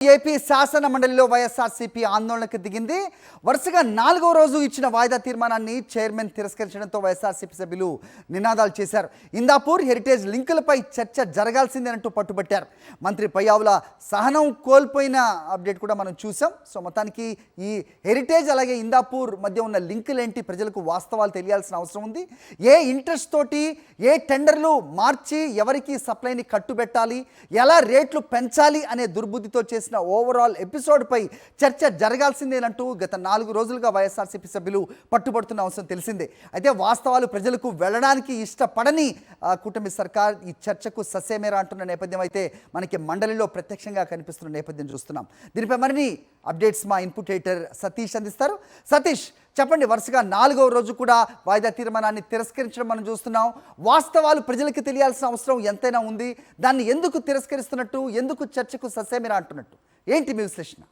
AP శాసన మండలిలో వైఎస్ఆర్సీపీ ఆందోళనకు దిగింది. వరుసగా 4వ రోజు ఇచ్చిన వాయిదా తీర్మానాన్ని చైర్మన్ తిరస్కరించడంతో వైఎస్ఆర్సీపీ సభ్యులు నినాదాలు చేశారు. ఇందాపూర్ హెరిటేజ్ లింకులపై చర్చ జరగాల్సిందేనంటూ పట్టుబట్టారు. మంత్రి పయ్యావుల సహనం కోల్పోయిన అప్డేట్ కూడా మనం చూసాం. సో మొత్తానికి ఈ హెరిటేజ్ అలాగే ఇందాపూర్ మధ్య ఉన్న లింకులేంటి, ప్రజలకు వాస్తవాలు తెలియాల్సిన అవసరం ఉంది. ఏ ఇంట్రెస్ట్ తోటి ఏ టెండర్లు మార్చి ఎవరికి సప్లైని కట్టుబెట్టాలి, ఎలా రేట్లు పెంచాలి అనే దుర్బుద్ధితో చేసిన ఓవరాల్ ఎపిసోడ్ పై చర్చ జరగాల్సిందేనంటూ గత 4 రోజులుగా వైఎస్ఆర్సీపీ సభ్యులు పట్టుబడుతున్న అవసరం తెలిసిందే. అయితే వాస్తవాలు ప్రజలకు వెళ్ళడానికి ఇష్టపడని కూటమి సర్కార్ ఈ చర్చకు ససేమేరా అంటున్న నేపథ్యం అయితే మనకి మండలిలో ప్రత్యక్షంగా కనిపిస్తున్న నేపథ్యం చూస్తున్నాం. దీనిపై మరిన్ని అప్డేట్స్ మా ఇన్పుట్ ఎడిటర్ సతీష్ అందిస్తారు. సతీష్, చెప్పండి, వరుసగా 4వ రోజు కూడా వాయిదా తీర్మానాన్ని తిరస్కరించడం మనం చూస్తున్నాం. వాస్తవాలు ప్రజలకు తెలియాల్సిన అవసరం ఎంతైనా ఉంది. దాన్ని ఎందుకు తిరస్కరిస్తున్నట్టు, ఎందుకు చర్చకు ససేమిరా అంటున్నట్టు, ఏంటి మీ విశ్లేషణ?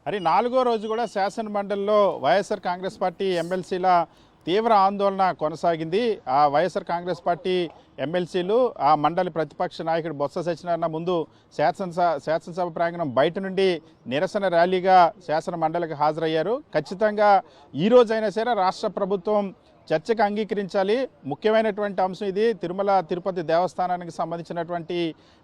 అది 4వ రోజు కూడా శాసన మండలిలో వైఎస్ఆర్ కాంగ్రెస్ పార్టీ ఎమ్మెల్సీల తీవ్ర ఆందోళన కొనసాగింది. ఆ వైఎస్ఆర్ కాంగ్రెస్ పార్టీ ఎమ్మెల్సీలు ఆ మండలి ప్రతిపక్ష నాయకుడు బొత్స సత్యనారాయణ ముందు శాసనసభ ప్రాంగణం బయట నుండి నిరసన ర్యాలీగా శాసన మండలికి హాజరయ్యారు. ఖచ్చితంగా ఈ రోజైనా సరే రాష్ట్ర ప్రభుత్వం చర్చకు అంగీకరించాలి. ముఖ్యమైనటువంటి అంశం ఇది. తిరుమల తిరుపతి దేవస్థానానికి సంబంధించినటువంటి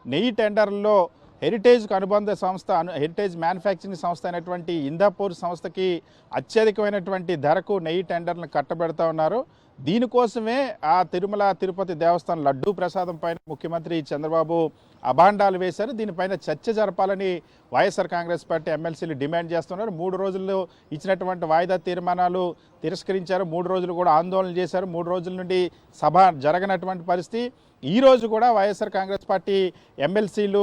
నెయ్యి టెండర్లలో హెరిటేజ్కు అనుబంధ సంస్థ హెరిటేజ్ మ్యానుఫ్యాక్చరింగ్ సంస్థ అయినటువంటి ఇందాపూర్ సంస్థకి అత్యధికమైనటువంటి ధరకు నెయ్యి టెండర్లను కట్టబెడతా ఉన్నారు. దీనికోసమే ఆ తిరుమల తిరుపతి దేవస్థానం లడ్డూ ప్రసాదం పైన ముఖ్యమంత్రి చంద్రబాబు అభాండాలు వేశారు. దీనిపైన చర్చ జరపాలని వైఎస్ఆర్ కాంగ్రెస్ పార్టీ ఎమ్మెల్సీలు డిమాండ్ చేస్తున్నారు. 3 రోజుల్లో ఇచ్చినటువంటి వాయిదా తీర్మానాలు తిరస్కరించారు. 3 రోజులు కూడా ఆందోళన చేశారు. 3 రోజుల నుండి సభ జరగనటువంటి పరిస్థితి. ఈ రోజు కూడా వైఎస్ఆర్ కాంగ్రెస్ పార్టీ ఎమ్మెల్సీలు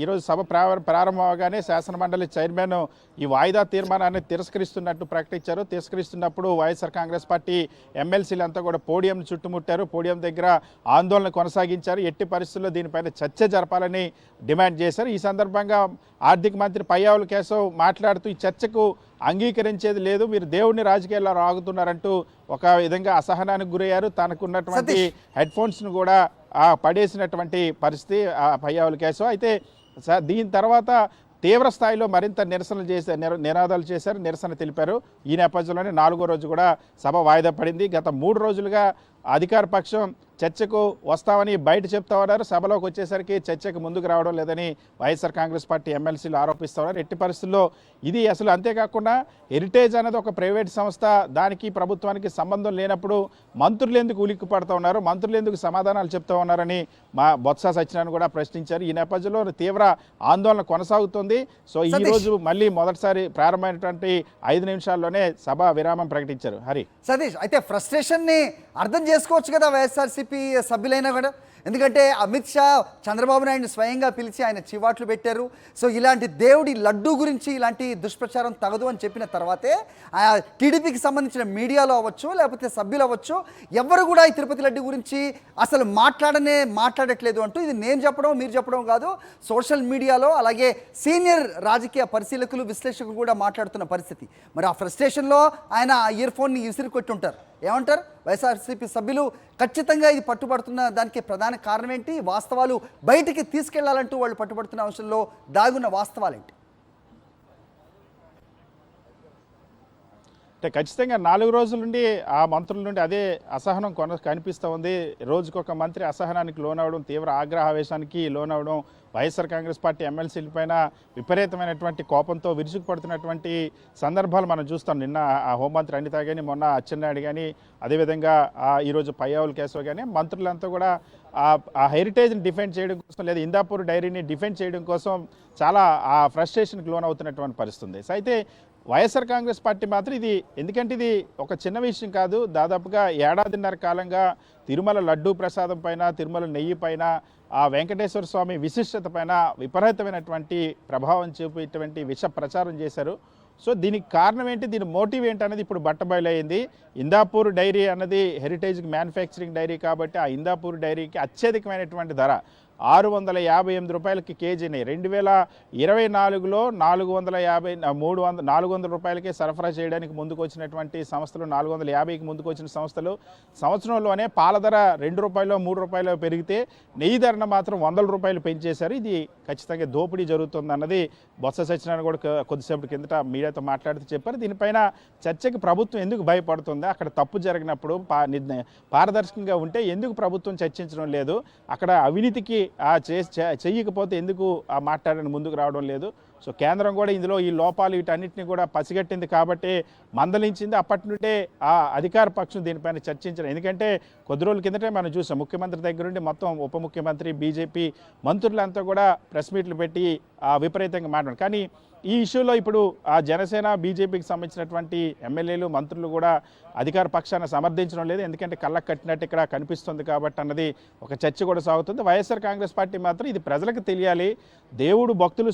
ఈరోజు సభ ప్రారంభం అవగానే శాసనమండలి చైర్మన్ ఈ వాయిదా తీర్మానాన్ని తిరస్కరిస్తున్నట్టు ప్రకటించారు. తిరస్కరిస్తున్నప్పుడు వైఎస్ఆర్ కాంగ్రెస్ పార్టీ ఎమ్మెల్సీలు అంతా కూడా పోడియం చుట్టుముట్టారు. పోడియం దగ్గర ఆందోళన కొనసాగించారు. ఎట్టి పరిస్థితుల్లో దీనిపైన చర్చ జరపాలని డిమాండ్ చేశారు. ఈ సందర్భంగా ఆర్థిక మంత్రి పయ్యావుల కేశవ్ మాట్లాడుతూ ఈ చర్చకు అంగీకరించేది లేదు, మీరు దేవుడిని రాజకీయాల్లో రాగుతున్నారంటూ ఒక విధంగా అసహనానికి గురయ్యారు. తనకున్నటువంటి హెడ్ ఫోన్స్ను కూడా పడేసినటువంటి పరిస్థితి పయ్యావుల కేశవ్. అయితే దీని తర్వాత తీవ్ర స్థాయిలో మరింత నినాదాలు చేశారు, నిరసన తెలిపారు. ఈ నేపథ్యంలోనే 4వ రోజు కూడా సభ వాయిదా పడింది. గత 3 రోజులుగా అధికార పక్షం చర్చకు వస్తామని బయట చెప్తా ఉన్నారు. సభలోకి వచ్చేసరికి చర్చకు ముందుకు రావడం లేదని వైఎస్ఆర్ కాంగ్రెస్ పార్టీ ఎమ్మెల్సీలు ఆరోపిస్తూ ఉన్నారు. ఎట్టి పరిస్థితుల్లో ఇది అసలు అంతేకాకుండా హెరిటేజ్ అనేది ఒక ప్రైవేట్ సంస్థ, దానికి ప్రభుత్వానికి సంబంధం లేనప్పుడు మంత్రులు ఎందుకు ఉలిక్కి పడుతూ ఉన్నారు, మంత్రులు ఎందుకు సమాధానాలు చెప్తూ ఉన్నారని మా బొత్స సత్యనారాయణ కూడా ప్రశ్నించారు. ఈ నేపథ్యంలో తీవ్ర ఆందోళన కొనసాగుతుంది. సో ఈ రోజు మళ్ళీ మొదటిసారి ప్రారంభమైనటువంటి 5 నిమిషాల్లోనే సభ విరామం ప్రకటించారు. హరి సతీష్, అయితే ఫ్రస్ట్రేషన్ని అర్థం చేసుకోవచ్చు కదా వైఎస్ఆర్సీపీ సభ్యులైనా కూడా. ఎందుకంటే అమిత్ షా చంద్రబాబు నాయుడిని స్వయంగా పిలిచి ఆయన చివాట్లు పెట్టారు. సో ఇలాంటి దేవుడి లడ్డూ గురించి ఇలాంటి దుష్ప్రచారం తగదు అని చెప్పిన తర్వాతే టీడీపీకి సంబంధించిన మీడియాలో అవ్వచ్చు, లేకపోతే సభ్యులు అవ్వచ్చు, ఎవరు కూడా ఈ తిరుపతి లడ్డు గురించి అసలు మాట్లాడట్లేదు అంటూ ఇది నేను చెప్పడం మీరు చెప్పడం కాదు, సోషల్ మీడియాలో అలాగే సీనియర్ రాజకీయ పరిశీలకులు విశ్లేషకులు కూడా మాట్లాడుతున్న పరిస్థితి. మరి ఆ ఫ్రస్ట్రేషన్లో ఆయన ఇయర్ ఫోన్ని విసిరి కొట్టుంటారు. ఏమంటారు వైఎస్ఆర్సీపీ సభ్యులు? ఖచ్చితంగా ఇది పట్టుబడుతున్న దానికి ప్రధాన కారణం ఏంటి? వాస్తవాలు బయటికి తీసుకెళ్లాలంటూ వాళ్ళు పట్టుబడుతున్న అంశంలో దాగున్న వాస్తవాలేంటి? అంటే ఖచ్చితంగా 4 రోజుల నుండి ఆ మంత్రుల నుండి అదే అసహనం కనిపిస్తూ ఉంది. రోజుకొక మంత్రి అసహనానికి లోనవడం, తీవ్ర ఆగ్రహావేశానికి లోనవడం, వైఎస్ఆర్ కాంగ్రెస్ పార్టీ ఎమ్మెల్సీల పైన విపరీతమైనటువంటి కోపంతో విరుచుకుపడుతున్నటువంటి సందర్భాలు మనం చూస్తాం. నిన్న ఆ హోంమంత్రి అనిత కానీ, మొన్న అచ్చెన్నాయుడు కానీ, అదేవిధంగా ఈరోజు పయ్యావుల కేశవ్ కానీ, మంత్రులంతా కూడా ఆ హెరిటేజ్ని డిఫెండ్ చేయడం కోసం లేదా ఇందాపూర్ డైరీని డిఫెండ్ చేయడం కోసం చాలా ఆ ఫ్రస్ట్రేషన్కి లోనవుతున్నటువంటి పరిస్థితి ఉంది. సో అయితే వైఎస్ఆర్ కాంగ్రెస్ పార్టీ మాత్రం ఇది, ఎందుకంటే ఇది ఒక చిన్న విషయం కాదు, దాదాపుగా 1.5 కాలంగా తిరుమల లడ్డూ ప్రసాదం పైన, తిరుమల నెయ్యి పైన, ఆ వెంకటేశ్వర స్వామి విశిష్టత పైన విపరీతమైనటువంటి ప్రభావం చూపేటువంటి విష ప్రచారం చేశారు. సో దీనికి కారణం ఏంటి, దీని మోటివ్ ఏంటి అనేది ఇప్పుడు బట్టబయలైంది. ఇందాపూర్ డైరీ అన్నది హెరిటేజ్కి మ్యానుఫ్యాక్చరింగ్ డైరీ కాబట్టి ఆ ఇందాపూర్ డైరీకి అత్యధికమైనటువంటి ధర 658 రూపాయలకి కేజీని 2024లో 400 రూపాయలకే సరఫరా చేయడానికి ముందుకు వచ్చినటువంటి సంస్థలు, 450కి ముందుకు వచ్చిన సంస్థలు సంవత్సరంలోనే పాల ధర 2 రూపాయలు 3 రూపాయలు పెరిగితే నెయ్యి ధరను మాత్రం 100 రూపాయలు పెంచేశారు. ఇది ఖచ్చితంగా దోపిడీ జరుగుతుంది అన్నది బొత్స సత్యనారాయణ కూడా కొద్దిసేపటి కిందట మీడియాతో మాట్లాడుతూ చెప్పారు. దీనిపైన చర్చకి ప్రభుత్వం ఎందుకు భయపడుతుంది, అక్కడ తప్పు జరిగినప్పుడు పారదర్శకంగా ఉంటే ఎందుకు ప్రభుత్వం చర్చించడం లేదు, అక్కడ అవినీతికి చెయ్యకపోతే ఎందుకు మాట్లాడని ముందుకు రావడం లేదు. సో కేంద్రం కూడా ఇందులో ఈ లోపాలు వీటన్నిటిని కూడా పసిగట్టింది కాబట్టి మందలించింది. అప్పటి నుండే ఆ అధికార పక్షం దీనిపైన చర్చించడం. ఎందుకంటే కొద్ది రోజుల కిందటే మనం చూసాం, ముఖ్యమంత్రి దగ్గర నుండి మొత్తం ఉప ముఖ్యమంత్రి, బీజేపీ మంత్రులంతా కూడా ప్రెస్ మీట్లు పెట్టి విపరీతంగా మాట్లాడారు. కానీ ఈ ఇష్యూలో ఇప్పుడు ఆ జనసేన, బీజేపీకి సంబంధించినటువంటి ఎమ్మెల్యేలు, మంత్రులు కూడా అధికార పక్షాన్ని సమర్థించడం లేదు. ఎందుకంటే కళ్ళకు కట్టినట్టు ఇక్కడ కనిపిస్తుంది కాబట్టి అన్నది ఒక చర్చ కూడా సాగుతుంది. వైఎస్ఆర్ కాంగ్రెస్ పార్టీ మాత్రం ఇది ప్రజలకు తెలియాలి, దేవుడు భక్తులు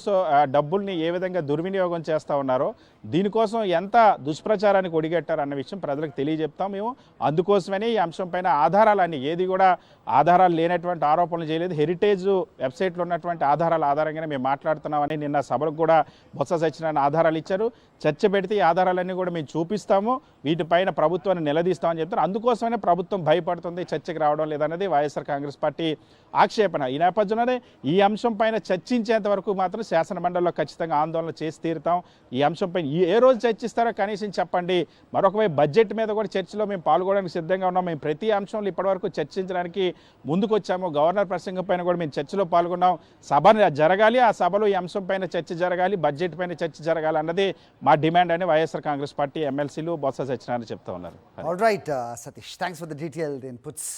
డబ్బుల్ని ఏ విధంగా దుర్వినియోగం చేస్తూ ఉన్నారో, దీనికోసం ఎంత దుష్ప్రచారానికి ఒడిగట్టారు అన్న విషయం ప్రజలకు తెలియజెప్తాం మేము. అందుకోసమని ఈ అంశం పైన ఆధారాలన్నీ, ఏది కూడా ఆధారాలు లేనటువంటి ఆరోపణలు చేయలేదు. హెరిటేజ్ వెబ్సైట్లో ఉన్నటువంటి ఆధారాల ఆధారంగానే మేము మాట్లాడుతున్నామని నిన్న సభలకు కూడా బొత్స సత్యనారాయణ ఆధారాలు ఇచ్చారు. చర్చ పెడితే ఈ ఆధారాలన్నీ కూడా మేము చూపిస్తాము, వీటిపైన ప్రభుత్వాన్ని నిలదీస్తామని చెప్తారు. అందుకోసమే ప్రభుత్వం భయపడుతుంది, చర్చకి రావడం లేదన్నది వైఎస్ఆర్ కాంగ్రెస్ పార్టీ ఆక్షేపణ. ఈ నేపథ్యంలోనే ఈ అంశం పైన చర్చించేంత వరకు మాత్రం శాసనమండలిలో ఖచ్చితంగా ఆందోళన చేసి తీరుతాం. ఈ అంశం పైన ఏ రోజు చర్చిస్తారో కనీసం చెప్పండి. మరొకవైపు బడ్జెట్ మీద కూడా చర్చలో మేము పాల్గొనడానికి సిద్ధంగా ఉన్నాం. మేము ప్రతి అంశంలో ఇప్పటివరకు చర్చించడానికి ముందుకు వచ్చాము. గవర్నర్ ప్రసంగం పైన కూడా మేము చర్చలో పాల్గొన్నాం. సభ జరగాలి, ఆ సభలో ఈ అంశం పైన చర్చ జరగాలి, బడ్జెట్ పైన చర్చ జరగాలి అన్నది మా డిమాండ్ అని వైఎస్ఆర్ కాంగ్రెస్ పార్టీ ఎమ్మెల్సీలు బొత్స సత్యనారాయణ చెప్తా ఉన్నారు. All right Satish, thanks for the detailed inputs.